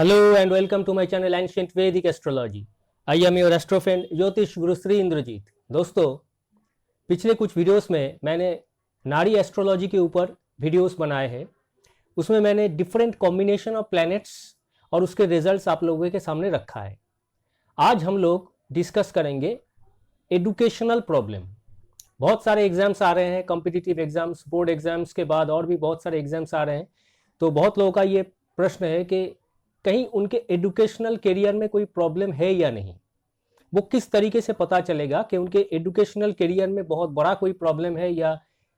Hello and welcome to my channel Ancient Vedic Astrology. I am your astro friend ज्योतिष गुरुश्री इंद्रजीत। दोस्तों, पिछले कुछ videos में मैंने नाड़ी एस्ट्रोलॉजी के ऊपर वीडियोस बनाए हैं। उसमें मैंने डिफरेंट कॉम्बिनेशन ऑफ प्लैनेट्स और उसके रिजल्ट्स आप लोगों के सामने रखा है। आज हम लोग डिस्कस करेंगे एडुकेशनल प्रॉब्लम। बहुत सारे एग्जाम्स आ रहे हैं, कॉम्पिटिटिव एग्जाम्स, बोर्ड एग्जाम्स के बाद और भी बहुत सारे एग्जाम्स आ रहे हैं। तो बहुत लोगों का ये प्रश्न है कि कहीं उनके एजुकेशनल करियर में कोई प्रॉब्लम है या नहीं। वो किस तरीके से पता चलेगा कि उनके एजुकेशनल करियर में बहुत बड़ा कोई प्रॉब्लम है या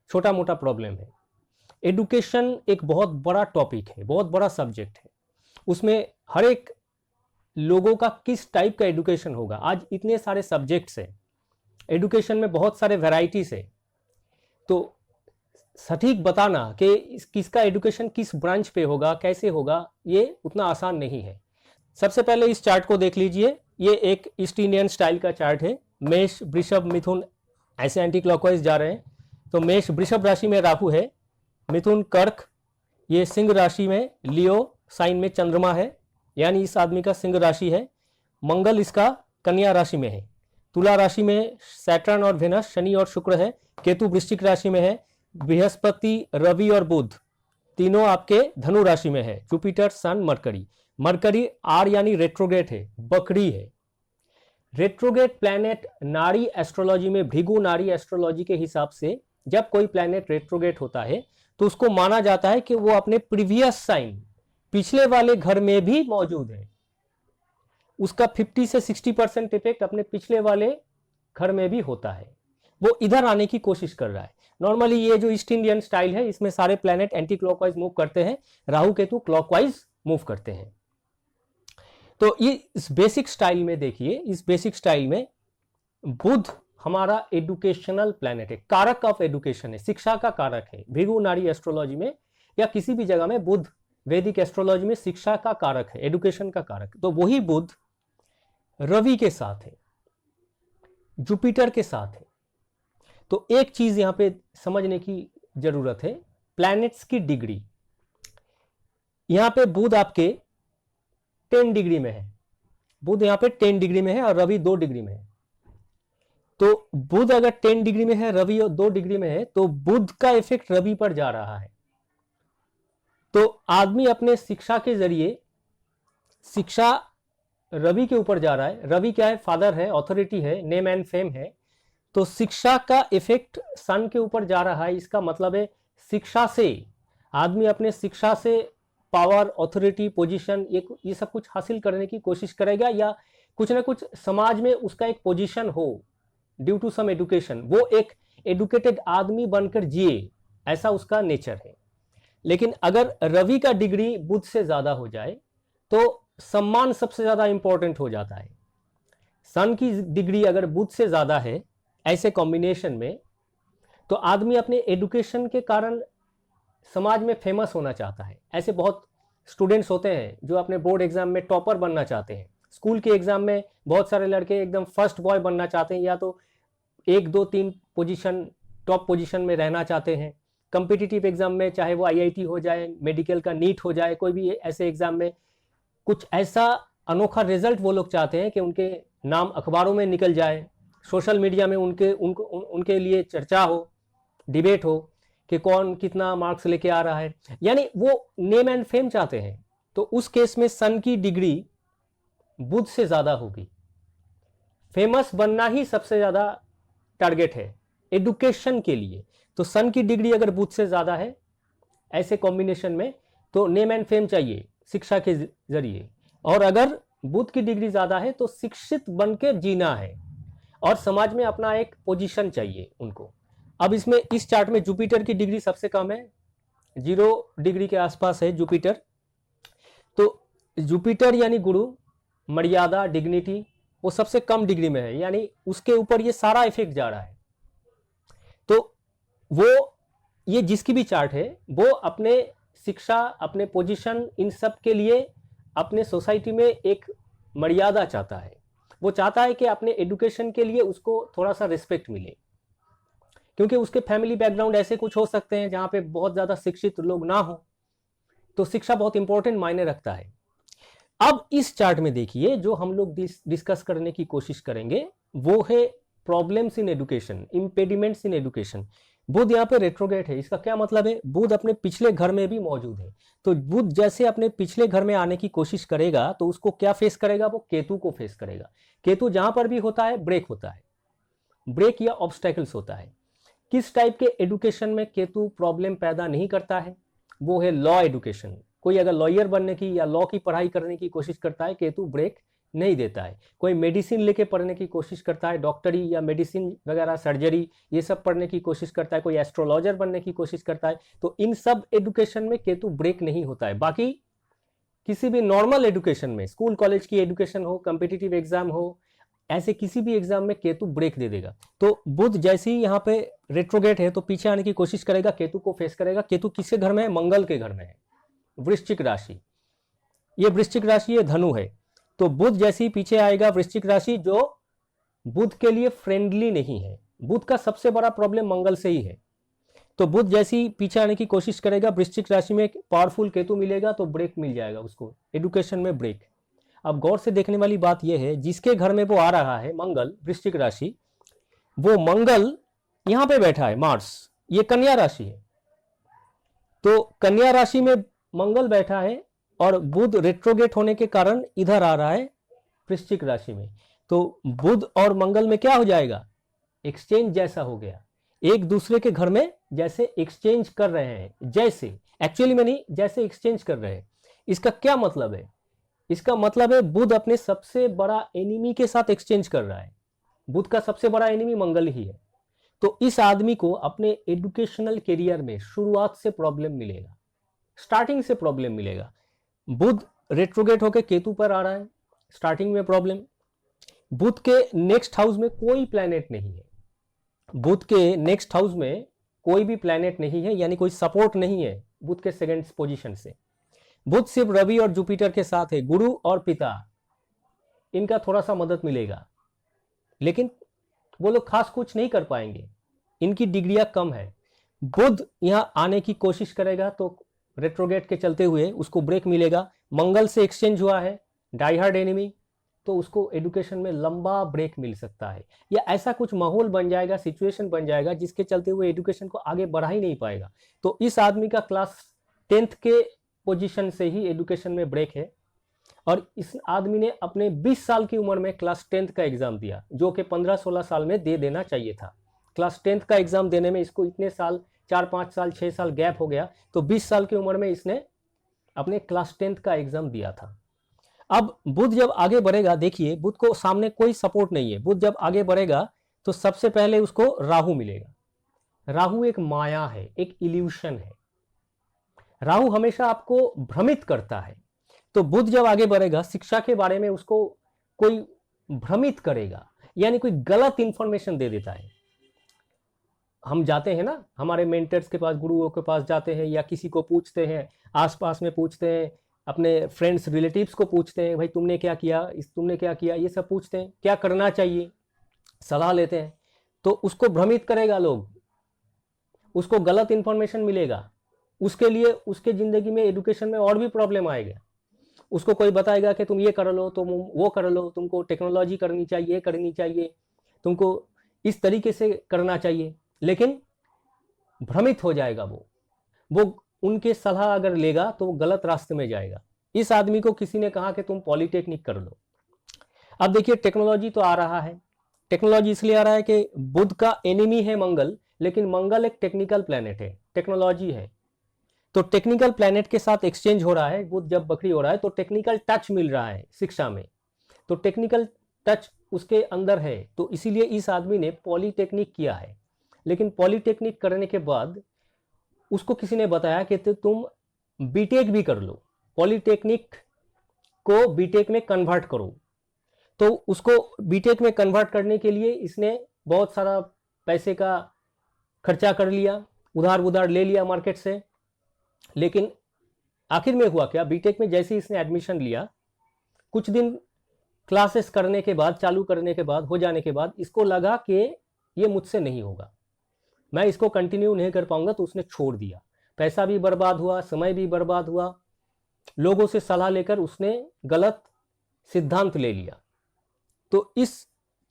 छोटा मोटा प्रॉब्लम है। एजुकेशन एक बहुत बड़ा टॉपिक है, बहुत बड़ा सब्जेक्ट है। उसमें हर एक लोगों का किस टाइप का एजुकेशन होगा। आज इतने सारे सब्जेक्ट्स हैं, एजुकेशन में बहुत सारे वैरायटीज है। तो सटीक बताना कि किसका एजुकेशन किस ब्रांच पे होगा, कैसे होगा, ये उतना आसान नहीं है। सबसे पहले इस चार्ट को देख लीजिए। ये एक ईस्ट इंडियन स्टाइल का चार्ट है। मेष, वृषभ, मिथुन ऐसे एंटी क्लॉकवाइज जा रहे हैं। तो मेष वृषभ राशि में राहु है, मिथुन कर्क, ये सिंह राशि में लियो साइन में चंद्रमा है, यानी इस आदमी का सिंह राशि है। मंगल इसका कन्या राशि में है। तुला राशि में सैटर्न और वेनस, शनि और शुक्र है। केतु वृश्चिक राशि में है। बृहस्पति, रवि और बुध तीनों आपके धनु राशि में है। Jupiter, sun, Mercury. Mercury R यानी रेट्रोगेट है, बकरी है। रेट्रोगेट प्लैनेट नाड़ी एस्ट्रोलॉजी में, भृगु नाड़ी एस्ट्रोलॉजी के हिसाब से जब कोई प्लैनेट रेट्रोगेट होता है तो उसको माना जाता है कि वो अपने प्रीवियस साइन, पिछले वाले घर में भी मौजूद है। उसका 50 से 60% इफेक्ट अपने पिछले वाले घर में भी होता है। वो इधर आने की कोशिश कर रहा है। नॉर्मली ये जो ईस्ट इंडियन स्टाइल है, इसमें सारे प्लैनेट एंटी क्लॉकवाइज मूव करते हैं, राहु केतु क्लॉकवाइज मूव करते हैं। तो ये इस बेसिक स्टाइल में देखिए, इस बेसिक स्टाइल में बुध हमारा एडुकेशनल प्लैनेट है, कारक ऑफ एडुकेशन है, शिक्षा का कारक है। भृगु नाड़ी एस्ट्रोलॉजी में या किसी भी जगह में बुध वैदिक एस्ट्रोलॉजी में शिक्षा का कारक है, एडुकेशन का कारक। तो वही बुध रवि के साथ है, जुपिटर के साथ है। तो एक चीज यहां पे समझने की जरूरत है, प्लैनेट्स की डिग्री। यहां पे बुध आपके 10 डिग्री में है, बुध यहां पे 10 डिग्री में है और रवि 2 डिग्री में है। तो बुध अगर 10 डिग्री में है, रवि 2 डिग्री में है, तो बुध का इफेक्ट रवि पर जा रहा है। तो आदमी अपने शिक्षा के जरिए, शिक्षा रवि के ऊपर जा रहा है। रवि क्या है? फादर है, ऑथोरिटी है, नेम एंड फेम है। तो शिक्षा का इफेक्ट सन के ऊपर जा रहा है। इसका मतलब है शिक्षा से आदमी अपने शिक्षा से पावर, ऑथोरिटी, पोजीशन, ये सब कुछ हासिल करने की कोशिश करेगा, या कुछ ना कुछ समाज में उसका एक पोजीशन हो ड्यू टू सम एडुकेशन। वो एक एडुकेटेड आदमी बनकर जिए, ऐसा उसका नेचर है। लेकिन अगर रवि का डिग्री बुध से ज्यादा हो जाए तो सम्मान सबसे ज्यादा इंपॉर्टेंट हो जाता है। सन की डिग्री अगर बुध से ज्यादा है ऐसे कॉम्बिनेशन में, तो आदमी अपने एडुकेशन के कारण समाज में फेमस होना चाहता है। ऐसे बहुत स्टूडेंट्स होते हैं जो अपने बोर्ड एग्जाम में टॉपर बनना चाहते हैं। स्कूल के एग्जाम में बहुत सारे लड़के एकदम फर्स्ट बॉय बनना चाहते हैं, या तो 1, 2, 3 पोजीशन, टॉप पोजीशन में रहना चाहते हैं। कॉम्पिटिटिव एग्जाम में, चाहे वो IIT हो जाए, मेडिकल का नीट हो जाए, कोई भी ऐसे एग्जाम में कुछ ऐसा अनोखा रिजल्ट वो लोग चाहते हैं कि उनके नाम अखबारों में निकल जाए, सोशल मीडिया में उनके लिए चर्चा हो, डिबेट हो कि कौन कितना मार्क्स लेके आ रहा है, यानी वो नेम एंड फेम चाहते हैं। तो उस केस में सन की डिग्री बुध से ज्यादा होगी। फेमस बनना ही सबसे ज्यादा टारगेट है एडुकेशन के लिए। तो सन की डिग्री अगर बुध से ज्यादा है ऐसे कॉम्बिनेशन में, तो नेम एंड फेम चाहिए शिक्षा के जरिए। और अगर बुध की डिग्री ज्यादा है तो शिक्षित बनकर जीना है और समाज में अपना एक पोजीशन चाहिए उनको। अब इसमें इस चार्ट में जुपिटर की डिग्री सबसे कम है, 0 डिग्री के आसपास है जुपिटर। तो जुपिटर यानी गुरु, मर्यादा, डिग्निटी, वो सबसे कम डिग्री में है, यानी उसके ऊपर ये सारा इफेक्ट जा रहा है। तो वो ये जिसकी भी चार्ट है वो अपने शिक्षा, अपने पोजीशन, इन सब के लिए अपने सोसाइटी में एक मर्यादा चाहता है। वो चाहता है कि अपने एडुकेशन के लिए उसको थोड़ा सा रिस्पेक्ट मिले, क्योंकि उसके फैमिली बैकग्राउंड ऐसे कुछ हो सकते हैं जहां पे बहुत ज्यादा शिक्षित लोग ना हो। तो शिक्षा बहुत इंपॉर्टेंट मायने रखता है। अब इस चार्ट में देखिए जो हम लोग डिस्कस करने की कोशिश करेंगे वो है problems in education, impediments in education. Budh यहाँ पे रेट्रोग्रेड है, इसका क्या मतलब है? बुध अपने पिछले घर में भी मौजूद है, तो बुध जैसे अपने पिछले घर में आने की कोशिश करेगा तो उसको क्या फेस करेगा? वो केतु को फेस करेगा। केतु जहां पर भी होता है ब्रेक होता है, ब्रेक या ऑब्स्टेकल्स होता है। किस टाइप के एडुकेशन में केतु प्रॉब्लम पैदा नहीं करता है? वो है लॉ एडुकेशन। कोई अगर लॉयर बनने की या लॉ की पढ़ाई करने की कोशिश करता है, केतु ब्रेक नहीं देता है। कोई मेडिसिन लेके पढ़ने की कोशिश करता है, डॉक्टरी या मेडिसिन वगैरह सर्जरी ये सब पढ़ने की कोशिश करता है, कोई एस्ट्रोलॉजर बनने की कोशिश करता है, तो इन सब एडुकेशन में केतु ब्रेक नहीं होता है। बाकी किसी भी नॉर्मल एडुकेशन में, स्कूल कॉलेज की एडुकेशन हो, कॉम्पिटिटिव एग्जाम हो, ऐसे किसी भी एग्जाम में केतु ब्रेक दे देगा। तो बुध जैसे ही यहाँ पे रेट्रोगेट है तो पीछे आने की कोशिश करेगा, केतु को फेस करेगा। केतु किसके घर में है? मंगल के घर में है, वृश्चिक राशि। ये वृश्चिक राशि है, धनु है। तो बुध जैसे ही पीछे आएगा, वृश्चिक राशि जो बुध के लिए फ्रेंडली नहीं है। बुध का सबसे बड़ा प्रॉब्लम मंगल से ही है। तो बुध जैसे ही पीछे आने की कोशिश करेगा, वृश्चिक राशि में पावरफुल केतु मिलेगा तो ब्रेक मिल जाएगा उसको, एडुकेशन में ब्रेक। अब गौर से देखने वाली बात यह है, जिसके घर में वो आ रहा है मंगल, वृश्चिक राशि, वो मंगल यहां पे बैठा है, मार्स, ये कन्या राशि है। तो कन्या राशि में मंगल बैठा है और बुध रेट्रोगेट होने के कारण इधर आ रहा है वृश्चिक राशि में। तो बुध और मंगल में क्या हो जाएगा? एक्सचेंज जैसा हो गया, एक दूसरे के घर में जैसे एक्सचेंज कर रहे हैं, जैसे एक्चुअली में नहीं, जैसे एक्सचेंज कर रहे हैं। इसका क्या मतलब है? इसका मतलब है बुध अपने सबसे बड़ा एनिमी के साथ एक्सचेंज कर रहा है। बुध का सबसे बड़ा एनिमी मंगल ही है। तो इस आदमी को अपने एजुकेशनल करियर में शुरुआत से प्रॉब्लम मिलेगा, स्टार्टिंग से प्रॉब्लम मिलेगा। बुध रेट्रोगेट होकर केतु पर आ रहा है, स्टार्टिंग में प्रॉब्लम। बुध के नेक्स्ट हाउस में कोई प्लैनेट नहीं है, बुध के नेक्स्ट हाउस में कोई भी प्लैनेट नहीं है, यानी कोई सपोर्ट नहीं है बुध के सेकंड पोजीशन से। बुध सिर्फ रवि और जुपिटर के साथ है, गुरु और पिता, इनका थोड़ा सा मदद मिलेगा, लेकिन वो लोग खास कुछ नहीं कर पाएंगे, इनकी डिग्रियां कम है। बुध यहां आने की कोशिश करेगा तो रेट्रोगेट के चलते हुए उसको ब्रेक मिलेगा। मंगल से एक्सचेंज हुआ है, डाइहार्ड एनिमी, तो उसको एडुकेशन में लंबा ब्रेक मिल सकता है, या ऐसा कुछ माहौल बन जाएगा, सिचुएशन बन जाएगा जिसके चलते हुए एडुकेशन को आगे बढ़ा ही नहीं पाएगा। तो इस आदमी का क्लास 10th के पोजीशन से ही एडुकेशन में ब्रेक है। और इस आदमी ने अपने 20 साल की उम्र में क्लास 10th का एग्जाम दिया, जो कि 15-16 साल में दे देना चाहिए था। क्लास 10th का एग्जाम देने में इसको इतने साल, 4-5 साल 6 साल गैप हो गया, तो 20 साल की उम्र में इसने अपने क्लास 10th का एग्जाम दिया था। अब बुध जब आगे बढ़ेगा, देखिए बुध को सामने कोई सपोर्ट नहीं है। बुध जब आगे बढ़ेगा तो सबसे पहले उसको राहु मिलेगा। राहु एक माया है, एक इल्यूशन है। राहु हमेशा आपको भ्रमित करता है। तो बुध जब आगे बढ़ेगा, शिक्षा के बारे में उसको कोई भ्रमित करेगा, यानी कोई गलत इंफॉर्मेशन दे देता है। हम जाते हैं ना, हमारे मेंटर्स के पास, गुरुओं के पास जाते हैं, या किसी को पूछते हैं, आसपास में पूछते हैं, अपने फ्रेंड्स रिलेटिव्स को पूछते हैं, भाई तुमने क्या किया, तुमने क्या किया, ये सब पूछते हैं, क्या करना चाहिए, सलाह लेते हैं। तो उसको भ्रमित करेगा लोग, उसको गलत इंफॉर्मेशन मिलेगा, उसके लिए उसके ज़िंदगी में, एजुकेशन में और भी प्रॉब्लम आएगा। उसको कोई बताएगा कि तुम ये कर लो, तुम वो कर लो, तुमको टेक्नोलॉजी करनी चाहिए, करनी चाहिए, तुमको इस तरीके से करना चाहिए, लेकिन भ्रमित हो जाएगा वो उनके सलाह अगर लेगा तो वो गलत रास्ते में जाएगा। इस आदमी को किसी ने कहा कि तुम पॉलिटेक्निक कर लो। अब देखिए टेक्नोलॉजी तो आ रहा है, टेक्नोलॉजी इसलिए आ रहा है कि बुध का एनिमी है मंगल, लेकिन मंगल एक टेक्निकल प्लैनेट है, टेक्नोलॉजी है। तो टेक्निकल प्लैनेट के साथ एक्सचेंज हो रहा है, बुध जब बकरी हो रहा है तो टेक्निकल टच मिल रहा है शिक्षा में, तो टेक्निकल टच उसके अंदर है, तो इसीलिए इस आदमी ने पॉलिटेक्निक किया है। लेकिन पॉलिटेक्निक करने के बाद उसको किसी ने बताया कि तुम बीटेक भी कर लो, पॉलिटेक्निक को बीटेक में कन्वर्ट करो। तो उसको बीटेक में कन्वर्ट करने के लिए इसने बहुत सारा पैसे का खर्चा कर लिया, उधार ले लिया मार्केट से। लेकिन आखिर में हुआ क्या, बीटेक में जैसे ही इसने एडमिशन लिया, कुछ दिन क्लासेस करने के बाद, चालू करने के बाद, हो जाने के बाद इसको लगा कि ये मुझसे नहीं होगा, मैं इसको कंटिन्यू नहीं कर पाऊंगा, तो उसने छोड़ दिया। पैसा भी बर्बाद हुआ, समय भी बर्बाद हुआ, लोगों से सलाह लेकर उसने गलत सिद्धांत ले लिया। तो इस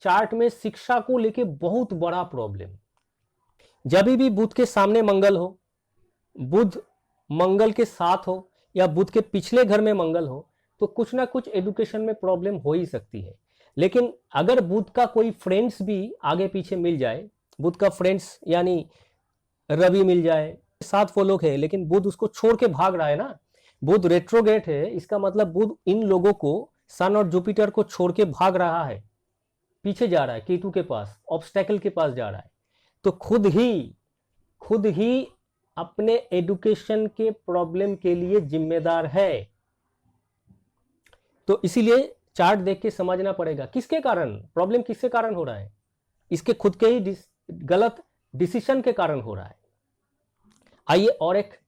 चार्ट में शिक्षा को लेके बहुत बड़ा प्रॉब्लम। जब भी बुध के सामने मंगल हो, बुध मंगल के साथ हो, या बुध के पिछले घर में मंगल हो, तो कुछ ना कुछ एजुकेशन में प्रॉब्लम हो ही सकती है। लेकिन अगर बुध का कोई फ्रेंड्स भी आगे पीछे मिल जाए, बुध का फ्रेंड्स यानी रवि मिल जाए, साथ वो लोग है लेकिन बुध उसको छोड़ के भाग रहा है ना, बुध रेट्रोगेट है, इसका मतलब बुध इन लोगों को, सन और जुपिटर को छोड़ के भाग रहा है, पीछे जा रहा है, केतु के पास, ऑब्स्टेकल के पास जा रहा है। तो खुद ही अपने एजुकेशन के प्रॉब्लम के लिए जिम्मेदार है। तो इसीलिए चार्ट देख के समझना पड़ेगा किसके कारण प्रॉब्लम, किसके कारण हो रहा है, इसके खुद के ही गलत डिसीजन के कारण हो रहा है। आइए और एक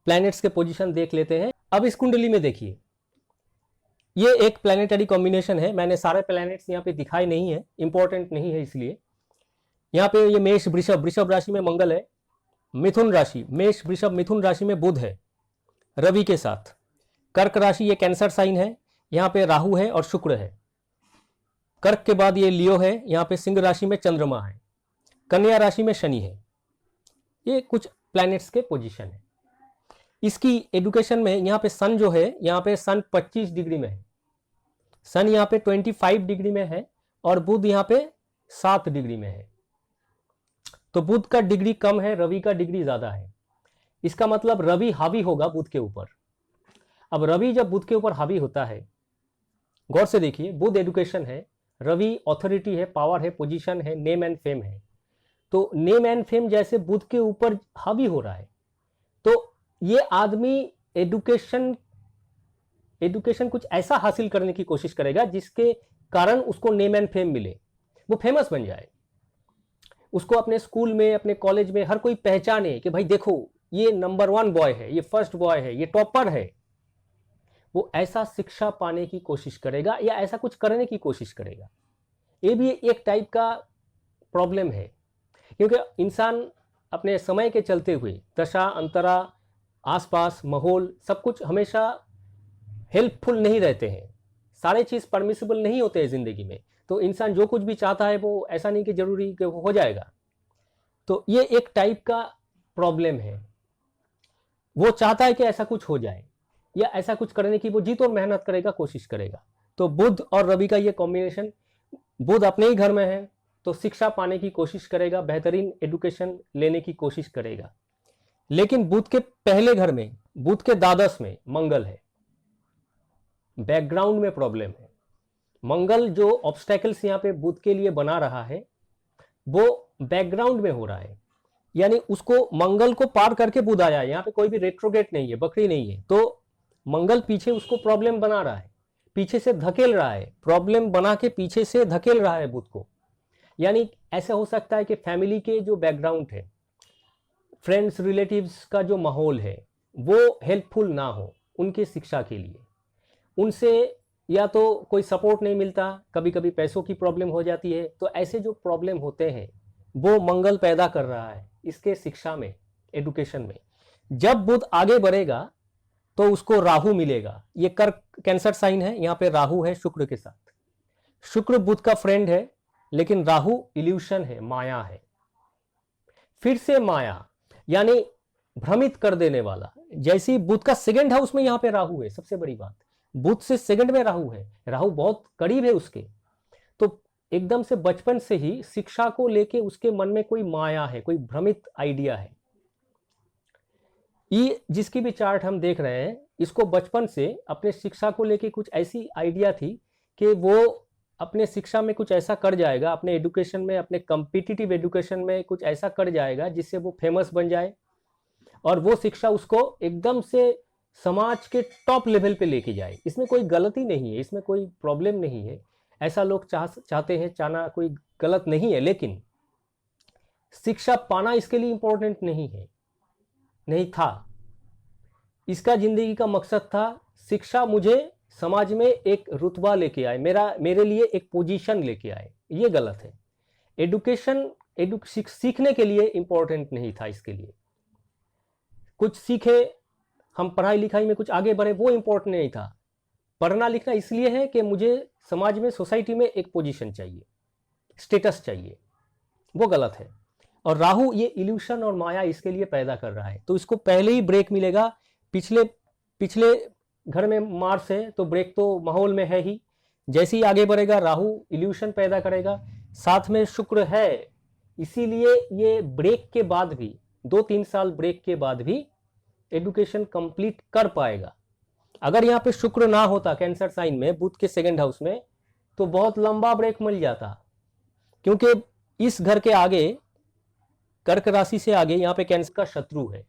प्लैनेट्स के पोजीशन देख लेते हैं। अब इस कुंडली में देखिए, ये एक प्लैनेटरी कॉम्बिनेशन है। मैंने सारे प्लैनेट्स यहाँ पे दिखाए नहीं है, इंपॉर्टेंट नहीं है इसलिए। यहाँ पे ये मेष वृषभ राशि में मंगल है, मिथुन राशि, मेष वृषभ मिथुन राशि में बुध है रवि के साथ। कर्क राशि ये कैंसर साइन है, यहाँ पे राहु है और शुक्र है। कर्क के बाद ये लियो है, यहाँ पे सिंह राशि में चंद्रमा है, कन्या राशि में शनि है। ये कुछ प्लैनेट्स के पोजीशन है। इसकी एजुकेशन में यहाँ पे सन जो है, यहाँ पे सन 25 डिग्री में है, सन यहाँ पे 25 डिग्री में है और बुध यहाँ पे 7 डिग्री में है। तो बुध का डिग्री कम है, रवि का डिग्री ज्यादा है। इसका मतलब रवि हावी होगा बुध के ऊपर। अब रवि जब बुध के ऊपर हावी होता है, गौर से देखिए, बुध एजुकेशन है, रवि ऑथोरिटी है, पावर है, पोजीशन है, नेम एंड फेम है। तो नेम एंड फेम जैसे बुध के ऊपर हावी हो रहा है, तो ये आदमी एजुकेशन कुछ ऐसा हासिल करने की कोशिश करेगा जिसके कारण उसको नेम एंड फेम मिले, वो फेमस बन जाए, उसको अपने स्कूल में, अपने कॉलेज में हर कोई पहचाने कि भाई देखो ये नंबर 1 बॉय है, ये फर्स्ट बॉय है, ये टॉपर है। वो ऐसा शिक्षा पाने की कोशिश करेगा या ऐसा कुछ करने की कोशिश करेगा। ये भी एक टाइप का प्रॉब्लम है, क्योंकि इंसान अपने समय के चलते हुए दशा अंतरा, आसपास माहौल, सब कुछ हमेशा हेल्पफुल नहीं रहते हैं, सारे चीज़ परमिसिबल नहीं होते हैं ज़िंदगी में। तो इंसान जो कुछ भी चाहता है वो ऐसा नहीं कि जरूरी कि वो हो जाएगा। तो ये एक टाइप का प्रॉब्लम है। वो चाहता है कि ऐसा कुछ हो जाए या ऐसा कुछ करने की वो जी तोड़ मेहनत करेगा, कोशिश करेगा। तो बुध और रवि का ये कॉम्बिनेशन, बुध अपने ही घर में है तो शिक्षा पाने की कोशिश करेगा, बेहतरीन एजुकेशन लेने की कोशिश करेगा। लेकिन बुध के पहले घर में, बुध के द्वादश में मंगल है, बैकग्राउंड में प्रॉब्लम है। मंगल जो ऑब्स्टेकल्स यहाँ पे बुध के लिए बना रहा है वो बैकग्राउंड में हो रहा है, यानी उसको मंगल को पार करके बुध आया है। यहाँ पे कोई भी रेट्रोगेट नहीं है, बकरी नहीं है, तो मंगल पीछे उसको प्रॉब्लम बना रहा है, पीछे से धकेल रहा है, प्रॉब्लम बना के पीछे से धकेल रहा है बुध को। यानी ऐसा हो सकता है कि फैमिली के जो बैकग्राउंड है, फ्रेंड्स रिलेटिव्स का जो माहौल है वो हेल्पफुल ना हो उनके शिक्षा के लिए, उनसे या तो कोई सपोर्ट नहीं मिलता, कभी कभी पैसों की प्रॉब्लम हो जाती है। तो ऐसे जो प्रॉब्लम होते हैं वो मंगल पैदा कर रहा है इसके शिक्षा में, एजुकेशन में। जब बुध आगे बढ़ेगा तो उसको राहु मिलेगा। ये कर्क कैंसर साइन है, यहाँ पे राहु है शुक्र के साथ। शुक्र बुध का फ्रेंड है, लेकिन राहु इल्यूशन है, माया है। फिर से माया यानी भ्रमित कर देने वाला। जैसे बुध का सेकंड हाउस में यहाँ पे राहु है, सबसे बड़ी बात, बुध से सेकंड में राहु है, राहु बहुत करीब है उसके। तो एकदम से बचपन से ही शिक्षा को लेके उसके मन में कोई माया है, कोई भ्रमित आइडिया है। ये जिसकी भी चार्ट हम देख रहे हैं, इसको बचपन से अपने शिक्षा को लेके कुछ ऐसी आइडिया थी कि वो अपने शिक्षा में कुछ ऐसा कर जाएगा, अपने एजुकेशन में, अपने कॉम्पिटिटिव एजुकेशन में कुछ ऐसा कर जाएगा जिससे वो फेमस बन जाए और वो शिक्षा उसको एकदम से समाज के टॉप लेवल पे लेके जाए। इसमें कोई गलती नहीं है, इसमें कोई प्रॉब्लम नहीं है, ऐसा लोग चाहते हैं, चाहना कोई गलत नहीं है। लेकिन शिक्षा पाना इसके लिए इंपॉर्टेंट नहीं है, नहीं था। इसका जिंदगी का मकसद था शिक्षा मुझे समाज में एक रुतबा लेके आए, मेरे लिए एक पोजीशन लेके आए। ये गलत है। एजुकेशन सीखने के लिए इंपॉर्टेंट नहीं था इसके लिए। कुछ सीखे, हम पढ़ाई लिखाई में कुछ आगे बढ़े, वो इम्पोर्टेंट नहीं था। पढ़ना लिखना इसलिए है कि मुझे समाज में, सोसाइटी में एक पोजीशन चाहिए, स्टेटस चाहिए, वो गलत है। और राहु ये इल्यूशन और माया इसके लिए पैदा कर रहा है, तो इसको पहले ही ब्रेक मिलेगा। पिछले घर में मार्स है तो ब्रेक तो माहौल में है ही। जैसे ही आगे बढ़ेगा राहु इल्यूशन पैदा करेगा, साथ में शुक्र है, इसीलिए ये ब्रेक के बाद भी 2-3 साल ब्रेक के बाद भी एडुकेशन कंप्लीट कर पाएगा। अगर यहाँ पे शुक्र ना होता कैंसर साइन में, बुध के 2nd हाउस में, तो बहुत लंबा ब्रेक मिल जाता, क्योंकि इस घर के आगे, कर्क राशि से आगे यहाँ पे कैंसर का शत्रु है,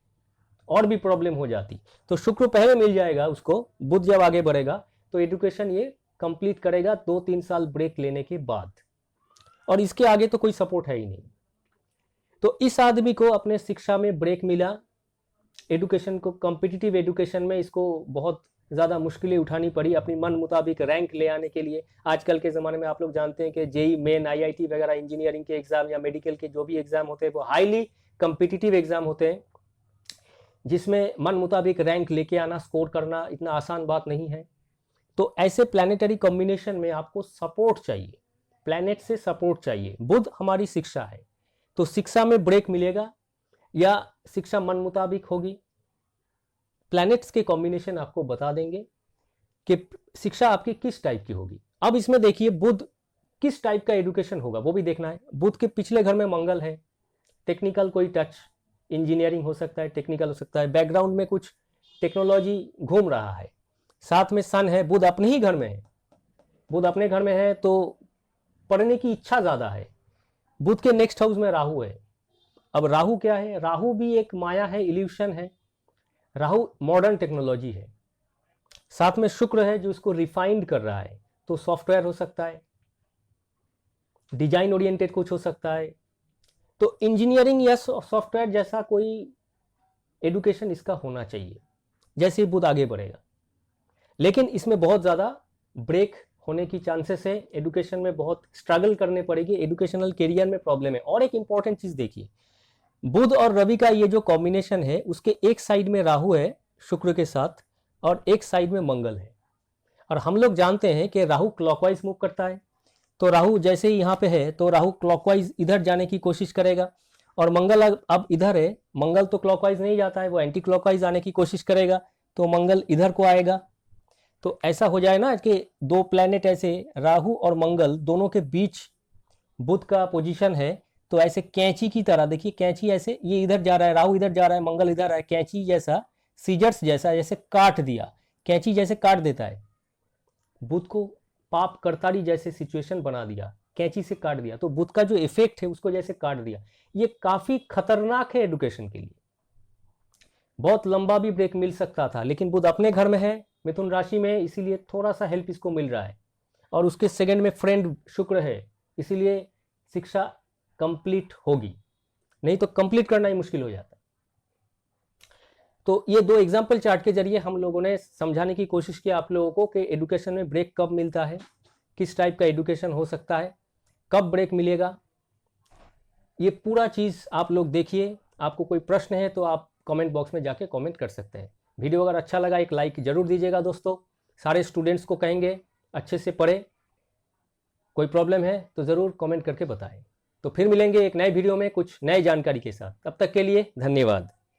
और भी प्रॉब्लम हो जाती। तो शुक्र पहले मिल जाएगा उसको, बुध जब आगे बढ़ेगा तो एडुकेशन ये कंप्लीट करेगा 2-3 साल ब्रेक लेने के बाद, और इसके आगे तो कोई सपोर्ट है ही नहीं। तो इस आदमी को अपने शिक्षा में ब्रेक मिला, एडुकेशन को, कॉम्पिटिटिव एडुकेशन में इसको बहुत ज़्यादा मुश्किलें उठानी पड़ी अपनी मन मुताबिक रैंक ले आने के लिए। आजकल के ज़माने में आप लोग जानते हैं कि जेई मेन, आईआईटी वगैरह, इंजीनियरिंग के एग्ज़ाम या मेडिकल के जो भी एग्ज़ाम होते हैं वो हाईली कॉम्पिटिटिव एग्ज़ाम होते हैं, जिसमें मन मुताबिक रैंक लेके आना, स्कोर करना इतना आसान बात नहीं है। तो ऐसे प्लानिटरी कॉम्बिनेशन में आपको सपोर्ट चाहिए, प्लैनेट से सपोर्ट चाहिए। बुध हमारी शिक्षा है, तो शिक्षा में ब्रेक मिलेगा या शिक्षा मन मुताबिक होगी, प्लैनेट्स के कॉम्बिनेशन आपको बता देंगे कि शिक्षा आपकी किस टाइप की होगी। अब इसमें देखिए बुध किस टाइप का एडुकेशन होगा वो भी देखना है। बुध के पिछले घर में मंगल है, टेक्निकल कोई टच, इंजीनियरिंग हो सकता है, टेक्निकल हो सकता है, बैकग्राउंड में कुछ टेक्नोलॉजी घूम रहा है। साथ में सन है, बुध अपने ही घर में है, बुध अपने घर में है तो पढ़ने की इच्छा ज़्यादा है। बुध के नेक्स्ट हाउस में राहु है। अब राहु क्या है? राहु भी एक माया है, इल्यूशन है। राहु मॉडर्न टेक्नोलॉजी है। साथ में शुक्र है जो इसको रिफाइंड कर रहा है, तो सॉफ्टवेयर हो सकता है, डिजाइन ओरिएंटेड कुछ हो सकता है, तो इंजीनियरिंग या सॉफ्टवेयर जैसा कोई एडुकेशन इसका होना चाहिए जैसे बुध आगे बढ़ेगा। लेकिन इसमें बहुत ज़्यादा ब्रेक होने की चांसेस है, एडुकेशन में बहुत स्ट्रगल करने पड़ेगी, एडुकेशनल करियर में प्रॉब्लम है। और एक इंपॉर्टेंट चीज़ देखिए, बुध और रवि का ये जो कॉम्बिनेशन है, उसके एक साइड में राहु है शुक्र के साथ और एक साइड में मंगल है। और हम लोग जानते हैं कि राहु क्लॉकवाइज मूव करता है, तो राहु जैसे ही यहाँ पे है तो राहु क्लॉकवाइज इधर जाने की कोशिश करेगा, और मंगल अब इधर है, मंगल तो क्लॉकवाइज नहीं जाता है, वो एंटी क्लॉकवाइज आने की कोशिश करेगा, तो मंगल इधर को आएगा। तो ऐसा हो जाए ना कि दो प्लैनेट ऐसे, राहु और मंगल दोनों के बीच बुध का पोजीशन है, तो ऐसे कैंची की तरह, देखिए कैंची ऐसे, ये इधर जा रहा है, राहु इधर जा रहा है, मंगल इधर है, कैंची जैसा, सीजर्स जैसा, जैसे काट दिया, कैंची जैसे काट देता है बुध को, पाप करतारी जैसे सिचुएशन बना दिया, कैंची से काट दिया, तो बुध का जो इफेक्ट है उसको जैसे काट दिया। ये काफी खतरनाक है एडुकेशन के लिए। बहुत लंबा भी ब्रेक मिल सकता था, लेकिन बुध अपने घर में है, मिथुन राशि में, इसीलिए थोड़ा सा हेल्प इसको मिल रहा है, और उसके सेकंड में फ्रेंड शुक्र है, इसीलिए शिक्षा कंप्लीट होगी, नहीं तो कंप्लीट करना ही मुश्किल हो जाता। तो ये दो एग्जाम्पल चार्ट के जरिए हम लोगों ने समझाने की कोशिश की आप लोगों को कि एडुकेशन में ब्रेक कब मिलता है, किस टाइप का एडुकेशन हो सकता है, कब ब्रेक मिलेगा, ये पूरा चीज़ आप लोग देखिए। आपको कोई प्रश्न है तो आप कमेंट बॉक्स में जाके कमेंट कर सकते हैं। वीडियो अगर अच्छा लगा एक लाइक जरूर दीजिएगा दोस्तों। सारे स्टूडेंट्स को कहेंगे अच्छे से पढ़े, कोई प्रॉब्लम है तो ज़रूर कमेंट करके बताएं। तो फिर मिलेंगे एक नए वीडियो में कुछ नए जानकारी के साथ, तब तक के लिए धन्यवाद।